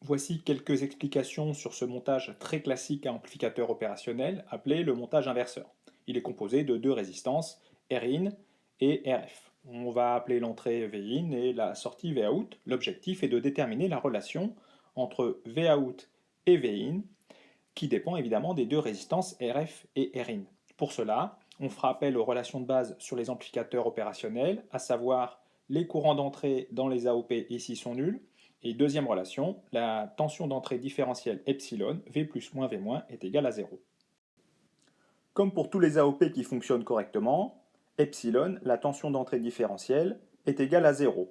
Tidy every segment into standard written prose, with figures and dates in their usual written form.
Voici quelques explications sur ce montage très classique à amplificateur opérationnel appelé le montage inverseur. Il est composé de deux résistances, Rin et Rf. On va appeler l'entrée Vin et la sortie Vout. L'objectif est de déterminer la relation entre Vout et Vin, qui dépend évidemment des deux résistances Rf et Rin. Pour cela, on fera appel aux relations de base sur les amplificateurs opérationnels, à savoir les courants d'entrée dans les AOP ici sont nuls. Et deuxième relation, la tension d'entrée différentielle epsilon, V plus moins V moins, est égale à 0. Comme pour tous les AOP qui fonctionnent correctement, epsilon, la tension d'entrée différentielle, est égale à 0.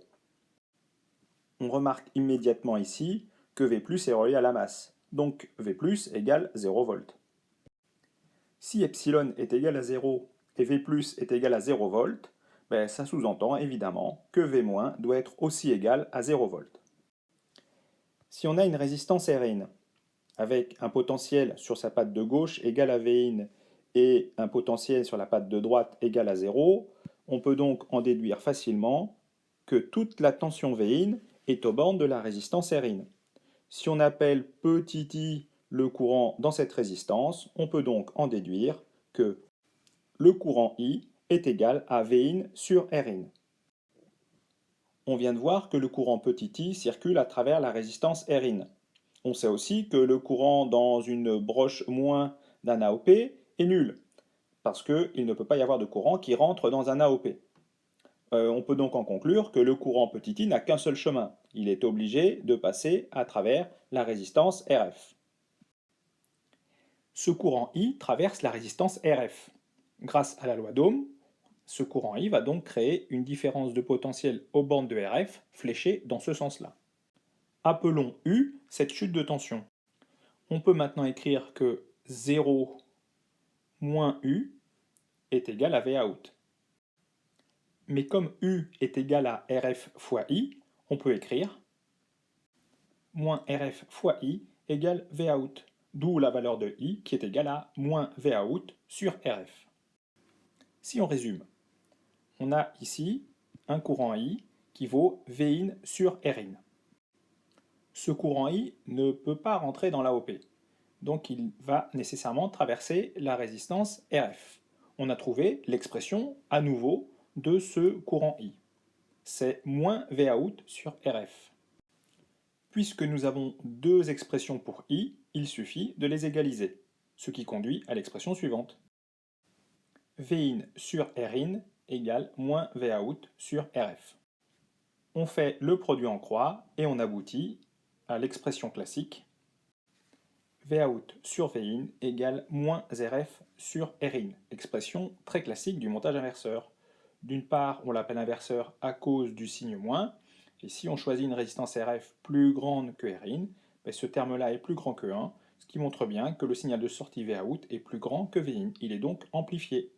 On remarque immédiatement ici que V plus est relié à la masse, donc V plus égale 0 volts. Si epsilon est égal à 0 et V plus est égal à 0 volts, ça sous-entend évidemment que V- doit être aussi égal à 0 volts. Si on a une résistance Rin avec un potentiel sur sa patte de gauche égal à Vin et un potentiel sur la patte de droite égal à 0, on peut donc en déduire facilement que toute la tension Vin est aux bornes de la résistance Rin. Si on appelle petit i le courant dans cette résistance, on peut donc en déduire que le courant I est égal à Vin sur Rin. On vient de voir que le courant petit i circule à travers la résistance Rin. On sait aussi que le courant dans une broche moins d'un AOP est nul, parce qu'il ne peut pas y avoir de courant qui rentre dans un AOP. On peut donc en conclure que le courant petit i n'a qu'un seul chemin. Il est obligé de passer à travers la résistance Rf. Ce courant I traverse la résistance Rf. Grâce à la loi d'Ohm, ce courant I va donc créer une différence de potentiel aux bornes de Rf fléchée dans ce sens-là. Appelons U cette chute de tension. On peut maintenant écrire que 0 moins U est égal à Vout. Mais comme U est égal à Rf fois I, on peut écrire moins Rf fois I égale Vout, d'où la valeur de I qui est égale à moins Vout sur Rf. Si on résume, on a ici un courant I qui vaut Vin sur Rin. Ce courant I ne peut pas rentrer dans l'AOP, donc il va nécessairement traverser la résistance Rf. On a trouvé l'expression à nouveau de ce courant I. C'est moins Vout sur Rf. Puisque nous avons deux expressions pour I, il suffit de les égaliser, ce qui conduit à l'expression suivante. Vin sur Rin égale moins Vout sur Rf. On fait le produit en croix et on aboutit à l'expression classique Vout sur Vin égale moins Rf sur Rin, expression très classique du montage inverseur. D'une part, on l'appelle inverseur à cause du signe moins, et si on choisit une résistance Rf plus grande que Rin, ce terme-là est plus grand que 1, ce qui montre bien que le signal de sortie Vout est plus grand que Vin, il est donc amplifié.